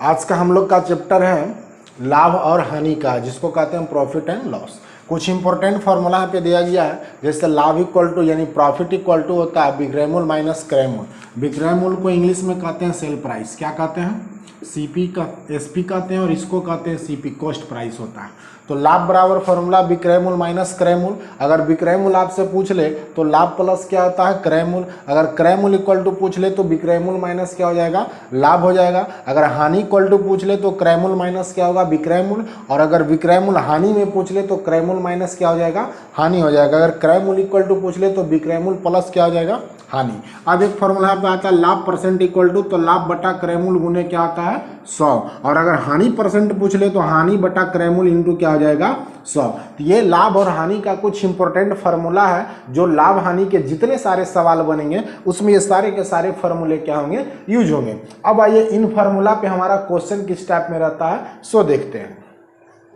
आज का हम लोग का चैप्टर है लाभ और हानि का, जिसको कहते हैं प्रॉफिट एंड लॉस। कुछ इंपॉर्टेंट फार्मूला यहाँ पे दिया गया है, जैसे लाभ इक्वल टू यानी प्रॉफिट इक्वल टू होता है बिक्राइमूल माइनस क्राइमूल। बिक्राइमूल को इंग्लिश में कहते हैं सेल प्राइस, क्या कहते हैं सीपी का, एसपी कहते हैं, और इसको कहते हैं सीपी कॉस्ट प्राइस होता है। तो लाभ बराबर फॉर्मूला बिक्राइमूल माइनस क्राइमूल। अगर बिक्राइमूल आपसे पूछ ले तो लाभ प्लस क्या होता है क्राइमूल। अगर क्राइमूल इक्वल टू पूछ ले तो बिक्राइमूल माइनस क्या हो जाएगा लाभ हो जाएगा। अगर हानि इक्वल टू पूछ ले तो क्राइमूल माइनस क्या होगा बिक्राइमूल। और अगर बिक्राइमूल हानि में पूछ ले तो क्राइमूल माइनस क्या हो जाएगा हानि हो जाएगा। अगर क्राइमूल इक्वल टू पूछ ले तो बिक्राइमूल प्लस क्या हो जाएगा हानि। अब एक फॉर्मूला यहाँ पे आता है लाभ परसेंट इक्वल टू, तो लाभ बटा क्राइमूल गुने क्या आता है 100। और अगर हानि परसेंट पूछ ले तो हानि बटा क्राइमूल इंटू क्या हो जाएगा 100। तो ये लाभ और हानि का कुछ इंपॉर्टेंट फार्मूला है, जो लाभ हानि के जितने सारे सवाल बनेंगे उसमें ये सारे के सारे फार्मूले क्या होंगे यूज होंगे। अब आइए इन फार्मूला पे हमारा क्वेश्चन किस टाइप में रहता है सो देखते हैं।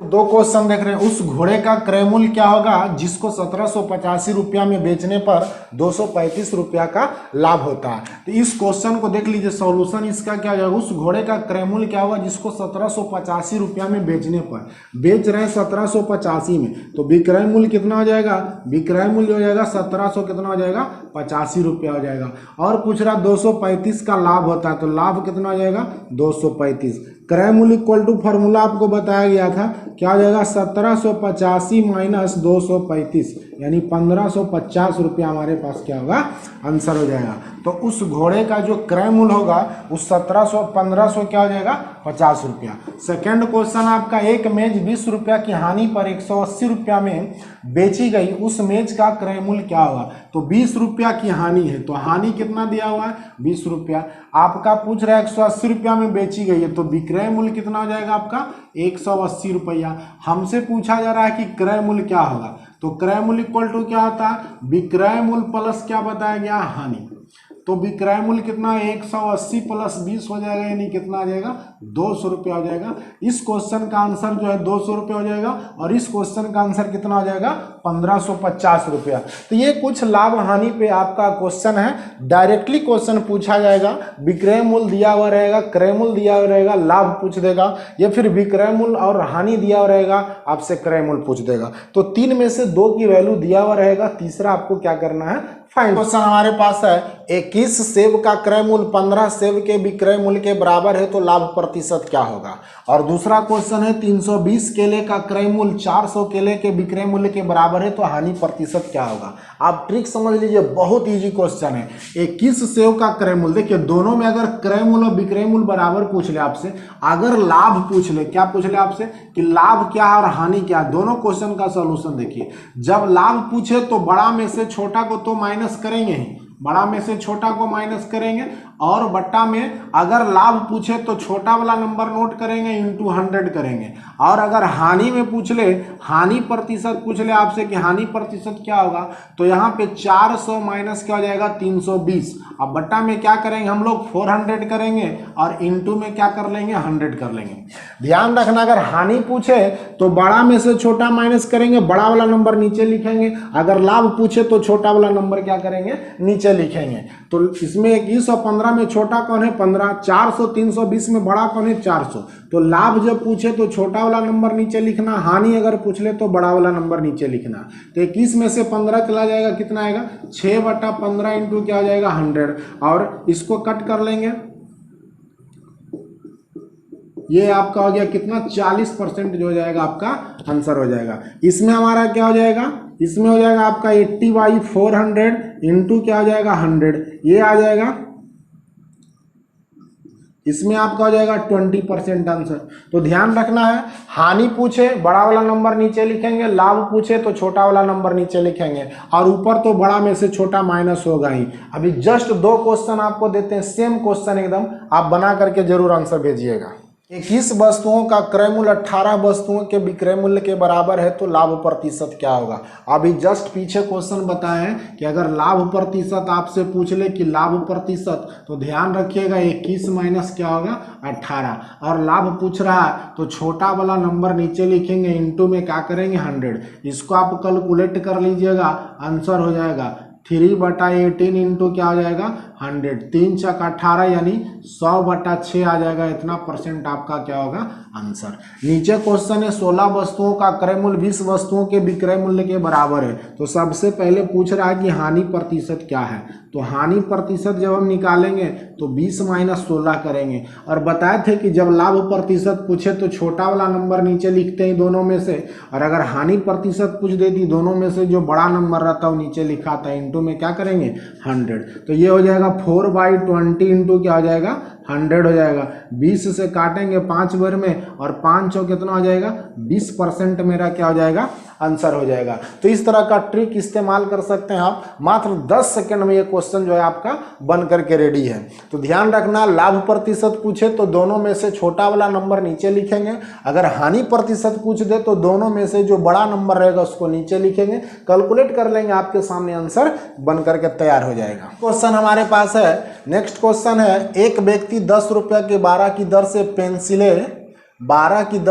दो क्वेश्चन देख रहे हैं। उस घोड़े का क्रय मूल्य क्या होगा जिसको 1785 रुपया में बेचने पर 235 रुपया का लाभ होता है। तो इस क्वेश्चन को देख लीजिए, सॉल्यूशन इसका क्या होगा। उस घोड़े का क्रय मूल्य क्या होगा जिसको 1785 रुपया में बेचने पर, बेच रहे हैं 1785 में, तो विक्रय मूल्य कितना हो जाएगा, विक्रय मूल्य हो जाएगा 1700 कितना हो जाएगा 85 रुपया हो जाएगा। और पूछ रहा 235 का लाभ होता है, तो लाभ कितना हो जाएगा 235। क्रय मूल्य इक्वल टू फॉर्मूला आपको बताया गया था, क्या हो जाएगा 1785 माइनस 235 यानी 1550 रुपया हमारे पास क्या होगा आंसर हो जाएगा। तो उस घोड़े का जो क्रय मूल्य होगा उस 1500 क्या हो जाएगा 50 रुपया। सेकेंड क्वेश्चन आपका, एक मेज 20 रुपया की हानि पर 180 रुपया में बेची गई, उस मेज का क्रय मूल्य क्या होगा। तो 20 रुपया की हानि है, तो हानि कितना दिया हुआ है 20 रुपया। आपका पूछ रहा है 180 रुपया में बेची गई है, तो विक्रय मूल्य कितना हो जाएगा आपका 180 रुपया। हमसे पूछा जा रहा है कि क्रय मूल्य क्या होगा, तो क्रय मूल्य इक्वल टू क्या होता है विक्रय मूल्य प्लस क्या बताया गया हानि। तो विक्रय मूल्य कितना 180 प्लस 20 हो जाएगा, यानी कितना आ जाएगा 200 रुपया हो जाएगा। इस क्वेश्चन का आंसर जो है 200 रुपया हो जाएगा, और इस क्वेश्चन का आंसर कितना हो जाएगा 1550 रुपया। तो ये कुछ लाभ हानि पे आपका क्वेश्चन है। डायरेक्टली क्वेश्चन पूछा जाएगा, विक्रय मूल्य दिया हुआ रहेगा, क्रय मूल्य दिया हुआ रहेगा, लाभ पूछ देगा, या फिर विक्रय मूल्य और हानि दिया हुआ रहेगा, आपसे क्रय मूल्य पूछ देगा। तो 3 में से 2 की वैल्यू दिया हुआ रहेगा, तीसरा आपको क्या करना है फाइंड। क्वेश्चन हमारे पास है 21 सेब का क्रय मूल्य 15 सेब के विक्रय मूल्य के बराबर है, तो लाभ प्रतिशत क्या होगा। और दूसरा क्वेश्चन है 320 केले का क्रय मूल्य 400 केले के विक्रय मूल्य के बराबर है, तो हानि प्रतिशत क्या होगा। आप ट्रिक समझ लीजिए, बहुत इजी क्वेश्चन है। 21 सेब का क्रय मूल्य, देखिए दोनों में अगर क्रय मूल्य और विक्रय मूल्य बराबर पूछ ले आपसे, अगर लाभ पूछ ले, क्या पूछ ले आपसे कि लाभ क्या है और हानि क्या है, दोनों क्वेश्चन का सोल्यूशन देखिए। जब लाभ पूछे तो बड़ा में से छोटा को तो माइनस करेंगे ही, बड़ा में से छोटा को माइनस करेंगे, और बट्टा में अगर लाभ पूछे तो छोटा वाला नंबर नोट करेंगे इंटू 100 करेंगे। और अगर हानि में पूछ ले, हानि प्रतिशत पूछ ले आपसे कि हानि प्रतिशत क्या होगा, तो यहाँ पे 400 माइनस क्या हो जाएगा 320। अब बट्टा में क्या करेंगे हम लोग 400 करेंगे, और इंटू में क्या कर लेंगे 100 कर लेंगे। ध्यान रखना, अगर हानि पूछे तो बड़ा में से छोटा माइनस करेंगे, बड़ा वाला नंबर नीचे लिखेंगे। अगर लाभ पूछे तो छोटा वाला नंबर क्या करेंगे नीचे लिखेंगे। तो इसमें 21 और 15 में छोटा कौन है 15, 400 320 में बड़ा कौन है 400। तो लाभ जब पूछे तो छोटा वाला नंबर नीचे लिखना, हानि अगर पूछ ले तो बड़ा वाला नंबर नीचे लिखना। तो 21 में से 15 चला जाएगा, कितना आएगा 6/15 इंटू क्या हो जाएगा 100, और इसको कट कर लेंगे। ये आपका हो गया कितना 40% जो हो जाएगा आपका आंसर हो जाएगा। इसमें हमारा क्या हो जाएगा, इसमें हो जाएगा आपका 80/400 इंटू क्या हो जाएगा 100, ये आ जाएगा। इसमें आपका हो जाएगा 20% आंसर। तो ध्यान रखना है, हानि पूछे बड़ा वाला नंबर नीचे लिखेंगे, लाभ पूछे तो छोटा वाला नंबर नीचे लिखेंगे, और ऊपर तो बड़ा में से छोटा माइनस होगा ही। अभी जस्ट 2 क्वेश्चन आपको देते हैं, सेम क्वेश्चन एकदम, आप बना करके जरूर आंसर भेजिएगा। 21 वस्तुओं का क्रय मूल्य 18 वस्तुओं के विक्रय मूल्य के बराबर है, तो लाभ प्रतिशत क्या होगा। अभी जस्ट पीछे क्वेश्चन बताएं कि अगर लाभ प्रतिशत आपसे पूछ ले कि लाभ प्रतिशत, तो ध्यान रखिएगा 21 माइनस क्या होगा 18, और लाभ पूछ रहा है तो छोटा वाला नंबर नीचे लिखेंगे, इंटू में क्या करेंगे 100। इसको आप कैलकुलेट कर लीजिएगा, आंसर हो जाएगा 3/18 इंटू क्या हो जाएगा 100, 3 छक 18 यानी 100/6 आ जाएगा। इतना परसेंट आपका क्या होगा आंसर। नीचे क्वेश्चन है 16 वस्तुओं का क्रय मूल्य 20 वस्तुओं के विक्रय मूल्य के बराबर है। तो सबसे पहले पूछ रहा है कि हानि प्रतिशत क्या है। तो हानि प्रतिशत जब हम निकालेंगे तो 20 माइनस 16 करेंगे। और बताए थे कि जब लाभ प्रतिशत पूछे तो छोटा वाला नंबर नीचे लिखते हैं दोनों में से, और अगर हानि प्रतिशत पूछ देती दोनों में से जो बड़ा नंबर रहता है वो नीचे लिखा था, इंटू में क्या करेंगे 100। तो ये हो जाएगा 4/20 इंटू क्या हो जाएगा 100 हो जाएगा। 20 से काटेंगे 5 बार में, और 5 चौ कितना हो जाएगा 20% मेरा क्या हो जाएगा आंसर हो जाएगा। तो इस तरह का ट्रिक इस्तेमाल कर सकते हैं आप। मात्र 10 सेकंड में ये क्वेश्चन जो है आपका बन करके रेडी है। तो ध्यान रखना, लाभ प्रतिशत पूछे तो दोनों में से छोटा वाला नंबर नीचे लिखेंगे, अगर हानि प्रतिशत पूछ दे तो दोनों में से जो बड़ा नंबर रहेगा उसको नीचे लिखेंगे, कैलकुलेट कर लेंगे, आपके सामने आंसर बन करके तैयार हो जाएगा। क्वेश्चन हमारे पास है, नेक्स्ट क्वेश्चन है, एक व्यक्ति 10 रुपये के 12 की दर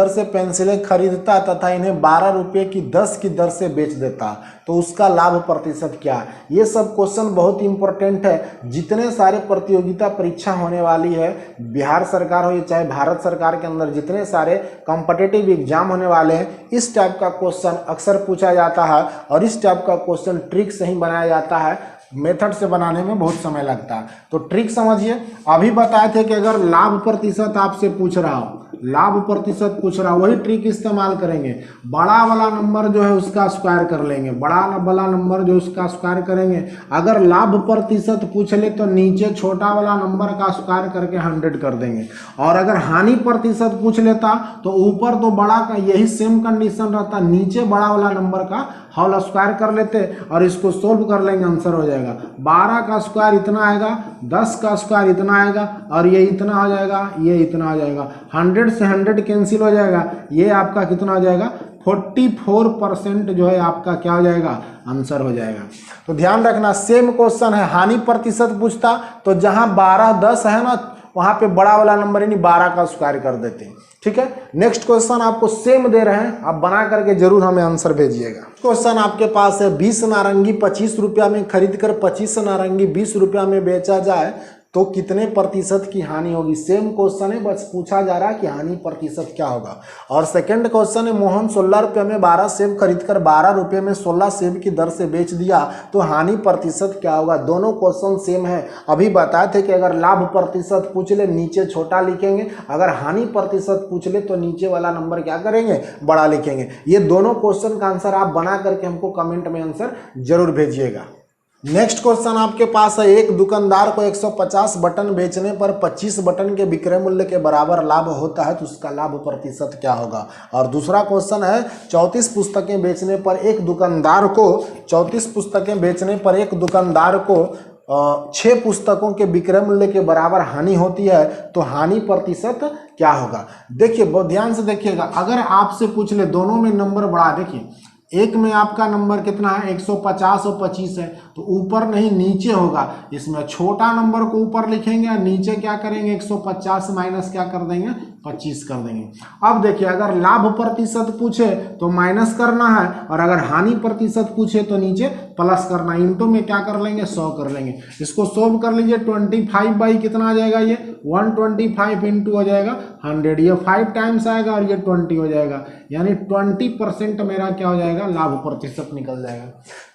से पेंसिलें खरीदता तथा इन्हें 12 रुपये की 10 की दर से बेच देता, तो उसका लाभ प्रतिशत क्या है। ये सब क्वेश्चन बहुत इंपॉर्टेंट है। जितने सारे प्रतियोगिता परीक्षा होने वाली है, बिहार सरकार हो या चाहे भारत सरकार के अंदर जितने सारे कॉम्पिटिटिव एग्जाम होने वाले हैं, इस टाइप का क्वेश्चन अक्सर पूछा जाता है, और इस टाइप का क्वेश्चन ट्रिक से ही बनाया जाता है, मेथड से बनाने में बहुत समय लगता है। तो ट्रिक समझिए। अभी बताए थे कि अगर लाभ प्रतिशत आपसे पूछ रहा हो, वही ट्रिक इस्तेमाल करेंगे। बड़ा वाला नंबर जो है उसका स्क्वायर कर लेंगे, बड़ा वाला नंबर जो उसका स्क्वायर करेंगे। अगर लाभ प्रतिशत पूछ ले तो नीचे छोटा वाला नंबर का स्क्वायर करके 100 कर देंगे। और अगर हानि प्रतिशत पूछ लेता तो ऊपर तो बड़ा का यही सेम कंडीशन रहता, नीचे बड़ा वाला नंबर का होल स्क्वायर कर लेते और इसको सोल्व कर लेंगे, आंसर हो जाएगा। 12 का स्क्वायर इतना आएगा, 10 का स्क्वायर इतना आएगा, और ये इतना हो जाएगा, ये इतना हो जाएगा। 100 से 100 कैंसिल हो जाएगा, ये आपका कितना हो जाएगा 44% जो है आपका क्या हो जाएगा आंसर हो जाएगा। तो ध्यान रखना, सेम क्वेश्चन है, हानि प्रतिशत पूछता तो जहां 12 10 है ना, वहां पे बड़ा वाला नंबर यानी 12 का स्क्वायर कर देते हैं। ठीक है, नेक्स्ट क्वेश्चन आपको सेम दे रहे हैं, आप बना करके जरूर हमें आंसर भेजिएगा। क्वेश्चन आपके पास है, 20 नारंगी 25 रुपया में खरीद कर 25 नारंगी 20 रुपया में बेचा जाए तो कितने प्रतिशत की हानि होगी। सेम क्वेश्चन है, बस पूछा जा रहा है कि हानि प्रतिशत क्या होगा। और सेकंड क्वेश्चन है, मोहन 16 रुपये में 12 सेब खरीदकर 12 रुपये में 16 सेब की दर से बेच दिया तो हानि प्रतिशत क्या होगा। दोनों क्वेश्चन सेम है। अभी बताए थे कि अगर लाभ प्रतिशत पूछ ले नीचे छोटा लिखेंगे, अगर हानि प्रतिशत पूछ ले तो नीचे वाला नंबर क्या करेंगे बड़ा लिखेंगे। ये दोनों क्वेश्चन का आंसर आप बना करके हमको कमेंट में आंसर जरूर भेजिएगा। नेक्स्ट क्वेश्चन आपके पास है, एक दुकानदार को 150 बटन बेचने पर 25 बटन के विक्रय मूल्य के बराबर लाभ होता है तो उसका लाभ प्रतिशत क्या होगा। और दूसरा क्वेश्चन है, 34 पुस्तकें बेचने पर एक दुकानदार को 34 पुस्तकें बेचने पर एक दुकानदार को 6 पुस्तकों के विक्रय मूल्य के बराबर हानि होती है तो हानि प्रतिशत क्या होगा। देखिए बहुत ध्यान से देखिएगा, अगर आपसे पूछ ले दोनों में नंबर बढ़ा, देखिए एक में आपका नंबर कितना है 150 और 25 है तो ऊपर नहीं नीचे होगा। इसमें छोटा नंबर को ऊपर लिखेंगे और नीचे क्या करेंगे 150 माइनस क्या कर देंगे 25 कर देंगे। अब देखिए अगर लाभ प्रतिशत पूछे तो माइनस करना है, और अगर हानि प्रतिशत पूछे तो नीचे प्लस करना, इंटू में क्या कर लेंगे 100 कर लेंगे। इसको सोल्व कर लीजिए, 25 बाई कितना आ जाएगा, ये 125 इंटू हो जाएगा 100, ये 5 टाइम्स आएगा और ये 20 हो जाएगा, यानी 20% मेरा क्या हो जाएगा लाभ प्रतिशत निकल जाएगा।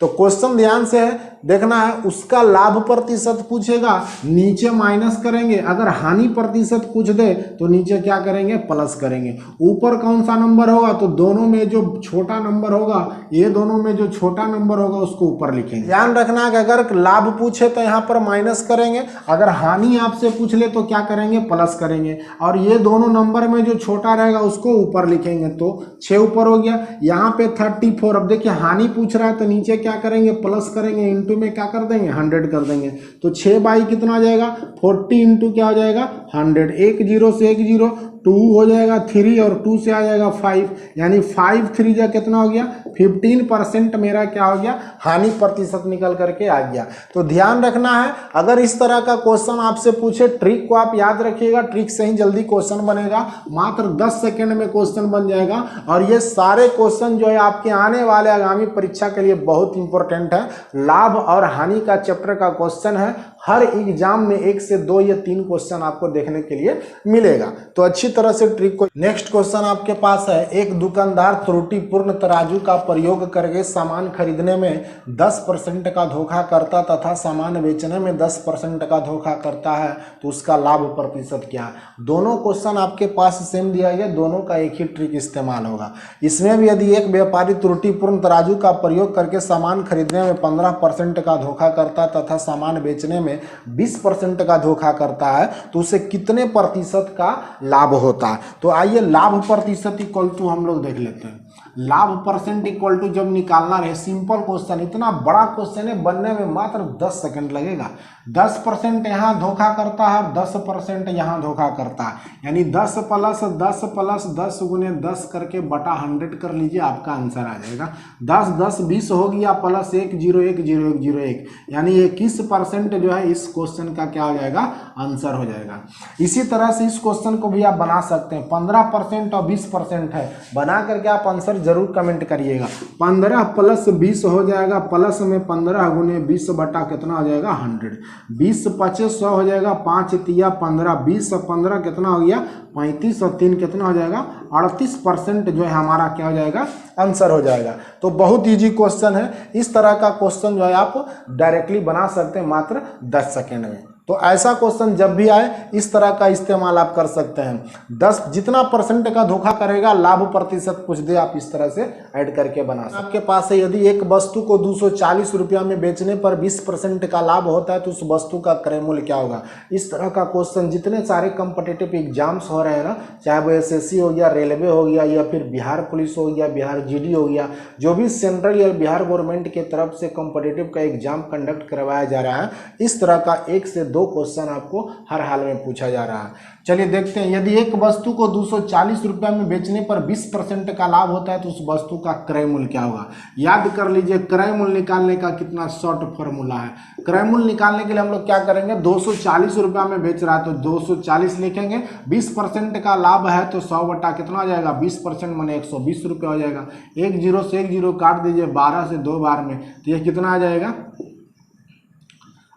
तो क्वेश्चन ध्यान से देखना है, उसका लाभ प्रतिशत पूछेगा नीचे माइनस करेंगे, अगर हानि प्रतिशत पूछ दे तो नीचे क्या करेंगे प्लस करेंगे। ऊपर कौन सा नंबर होगा तो दोनों में जो छोटा नंबर होगा, ये दोनों में जो छोटा नंबर होगा उसको ऊपर लिखेंगे। ध्यान रखना है कि अगर लाभ पूछे तो यहाँ पर माइनस करेंगे, अगर हानि आपसे पूछ ले तो क्या करेंगे प्लस करेंगे, और ये दोनों नंबर में जो छोटा रहेगा उसको ऊपर लिखेंगे। तो 6 ऊपर हो गया, यहाँ पे 34। अब देखिए हानि पूछ रहा है तो नीचे क्या करेंगे प्लस करेंगे, इंटू में क्या कर देंगे 100 कर देंगे। तो 6 बाई कितना आ जाएगा 40 इंटू क्या हो जाएगा 100, 1 0 से 1 0, 2 हो जाएगा 3 और 2 से आ जाएगा 5, यानी 5 3 जा कितना हो गया 15% मेरा क्या हो गया हानि प्रतिशत निकल करके आ गया। तो ध्यान रखना है, अगर इस तरह का क्वेश्चन आपसे पूछे, ट्रिक को आप याद रखिएगा, ट्रिक से ही जल्दी क्वेश्चन बनेगा, मात्र 10 सेकंड में क्वेश्चन बन जाएगा। और ये सारे क्वेश्चन जो है आपके आने वाले आगामी परीक्षा के लिए बहुत इंपॉर्टेंट है। लाभ और हानि का चैप्टर का क्वेश्चन है, हर एग्जाम में 1 से 2 या 3 क्वेश्चन आपको देखने के लिए मिलेगा, तो अच्छी तरह से ट्रिक को। नेक्स्ट क्वेश्चन आपके पास है, एक दुकानदार त्रुटिपूर्ण तराजू का प्रयोग करके सामान खरीदने में 10% का धोखा करता तथा सामान बेचने में 10% का धोखा करता है, तो उसका लाभ प्रतिशत क्या है। दोनों क्वेश्चन आपके पास सेम दिया गया, दोनों का एक ही ट्रिक इस्तेमाल होगा। इसमें भी यदि एक व्यापारी त्रुटिपूर्ण तराजू का प्रयोग करके सामान खरीदने में 15% का धोखा करता तथा सामान बेचने में 20% का धोखा करता है, तो उसे कितने प्रतिशत का लाभ होता है। तो आइए लाभ प्रतिशत इक्वल टू हम लोग देख लेते हैं। लाभ परसेंट इक्वल टू जब निकालना रहे, सिंपल क्वेश्चन, इतना बड़ा क्वेश्चन है, बनने में मात्र 10 सेकंड लगेगा। 10% यहाँ धोखा करता है, 10% यहाँ धोखा करता है, यानी 10 प्लस 10 प्लस 10 गुने 10 करके बटा 100 कर लीजिए, आपका आंसर आ जाएगा। 10 10 20 हो गया, प्लस 1 0 1 0 1 0 1, यानी 21% जो है इस क्वेश्चन का क्या हो जाएगा आंसर हो जाएगा। इसी तरह से इस क्वेश्चन को भी आप बना सकते हैं, 15% और 20% है, बना करके आप आंसर जरूर कमेंट करिएगा। 15 प्लस 20 हो जाएगा, प्लस में 15 गुने 20 बटा कितना हो जाएगा 100, 20 25 100 हो जाएगा, 5 तिया 15, 20 और 15 कितना हो गया 35 और 3 कितना हो जाएगा 38% जो है हमारा क्या हो जाएगा आंसर हो जाएगा। तो बहुत इजी क्वेश्चन है, इस तरह का क्वेश्चन जो है आप डायरेक्टली बना सकते हैं मात्र 10 सेकेंड में। तो ऐसा क्वेश्चन जब भी आए इस तरह का इस्तेमाल आप कर सकते हैं। 10 जितना % का धोखा करेगा लाभ प्रतिशत कुछ दे, आप इस तरह से ऐड करके बना सकते हैं। आपके पास है, यदि एक वस्तु को 240 रुपया में बेचने पर 20% का लाभ होता है, तो उस वस्तु का क्रय मूल्य क्या होगा। इस तरह का क्वेश्चन जितने सारे कॉम्पिटिटिव एग्जाम्स हो रहे हैं ना, चाहे वो SSC हो गया, रेलवे हो गया, या फिर बिहार पुलिस हो गया, बिहार GD हो गया, जो भी सेंट्रल या बिहार गवर्नमेंट की तरफ से कॉम्पिटिटिव का एग्जाम कंडक्ट करवाया जा रहा है, इस तरह का 1 से 2 क्वेश्चन आपको हर हाल में पूछा जा रहा है। चलिए देखते हैं, यदि एक वस्तु को 240 रुपया में बेचने पर 20% का लाभ होता है, तो उस वस्तु का क्रय मूल्य क्या होगा। याद कर लीजिए, क्रय मूल्य निकालने का कितना शॉर्ट फॉर्मूला है। क्रय मूल्य निकालने के लिए हम लोग क्या करेंगे, 240 रुपया में बेच रहा है तो 240 लिखेंगे, 20% का लाभ है तो 100 बटा कितना हो जाएगा 20% माने 120 रुपया हो जाएगा। 1 0 से 1 0 काट दीजिए, 12 से 2 बार में, तो ये कितना आ जाएगा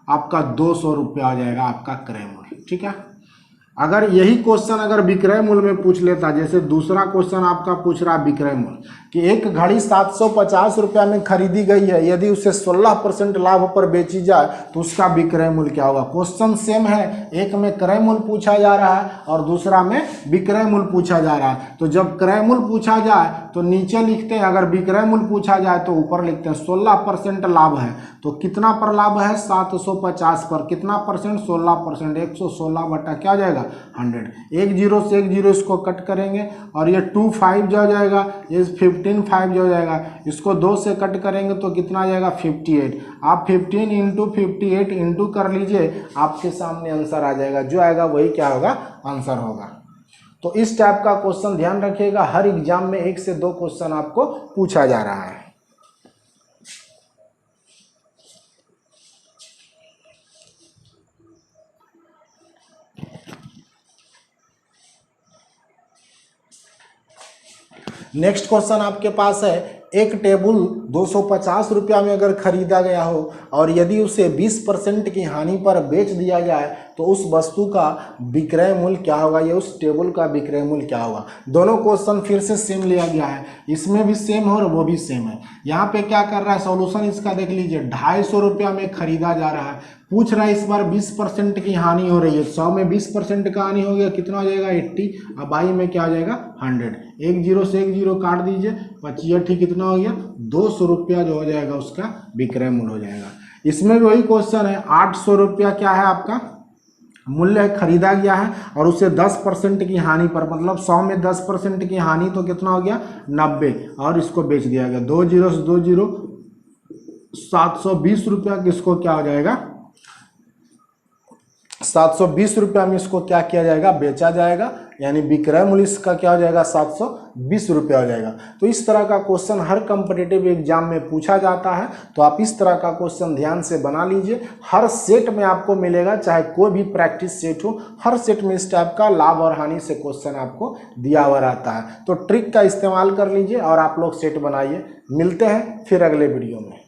आपका 200 रुपया हो जाएगा आपका क्रय मूल्य। ठीक है, अगर यही क्वेश्चन अगर विक्रय मूल्य में पूछ लेता, जैसे दूसरा क्वेश्चन आपका पूछ रहा है विक्रय मूल्य कि एक घड़ी 750 रुपया में खरीदी गई है, यदि उसे 16% लाभ पर बेची जाए तो उसका विक्रय मूल्य क्या होगा। क्वेश्चन सेम है, एक में क्रय मूल्य पूछा जा रहा है और दूसरा में विक्रय मूल्य पूछा जा रहा है। तो जब क्रय मूल्य पूछा जाए तो नीचे लिखते हैं, अगर विक्रय मूल्य पूछा जाए तो ऊपर लिखते हैं। 16% लाभ है तो कितना पर लाभ है 750 पर, कितना परसेंट 16%, 116 बटा क्या हो जाएगा 100। 1 0 से 1 0 इसको कट करेंगे और ये 2 5 जो हो जाएगा, ये 15 5 जो हो जाएगा, इसको 2 से कट करेंगे तो कितना आ जाएगा 58। आप 15 इंटू 58 इंटू कर लीजिए, आपके सामने आंसर आ जाएगा, जो आएगा वही क्या होगा आंसर होगा। तो इस टाइप का क्वेश्चन ध्यान रखिएगा, हर एग्जाम में 1 से 2 क्वेश्चन आपको पूछा जा रहा है। नेक्स्ट क्वेश्चन आपके पास है, एक टेबल 250 रुपया में अगर खरीदा गया हो और यदि उसे 20% की हानि पर बेच दिया जाए तो उस वस्तु का विक्रय मूल्य क्या होगा, या उस टेबल का विक्रय मूल्य क्या होगा। दोनों क्वेश्चन फिर से सेम लिया गया है, इसमें भी सेम है और वो भी सेम है। यहाँ पे क्या कर रहा है, सॉल्यूशन इसका देख लीजिए। 250 रुपया में खरीदा जा रहा है, पूछ रहा है इस बार 20% की हानि हो रही है। 100 में 20% का हानि हो गया, कितना हो जाएगा 80, अब आई में क्या हो जाएगा 100। 1 0 से 1 0 काट दीजिए, 25 कितना हो गया 200 रुपया जो हो जाएगा उसका विक्रय मूल्य हो जाएगा। इसमें भी वही क्वेश्चन है, 800 रुपया क्या है आपका मूल्य खरीदा गया है और उसे 10% की हानि पर, मतलब 100 में 10% की हानि तो कितना हो गया 90, और इसको बेच दिया गया। 2 0 से 2 0 720 रुपया किसको क्या हो जाएगा 720 रुपया में इसको क्या किया जाएगा, बेचा जाएगा, यानी विक्रय मूल्य इसका क्या हो जाएगा, 720 रुपया हो जाएगा। तो इस तरह का क्वेश्चन हर कॉम्पिटिटिव एग्जाम में पूछा जाता है, तो आप इस तरह का क्वेश्चन ध्यान से बना लीजिए। हर सेट में आपको मिलेगा, चाहे कोई भी प्रैक्टिस सेट हो, हर सेट में इस टाइप का लाभ और हानि से क्वेश्चन आपको दिया हुआ रहता है। तो ट्रिक का इस्तेमाल कर लीजिए और आप लोग सेट बनाइए। मिलते हैं फिर अगले वीडियो में।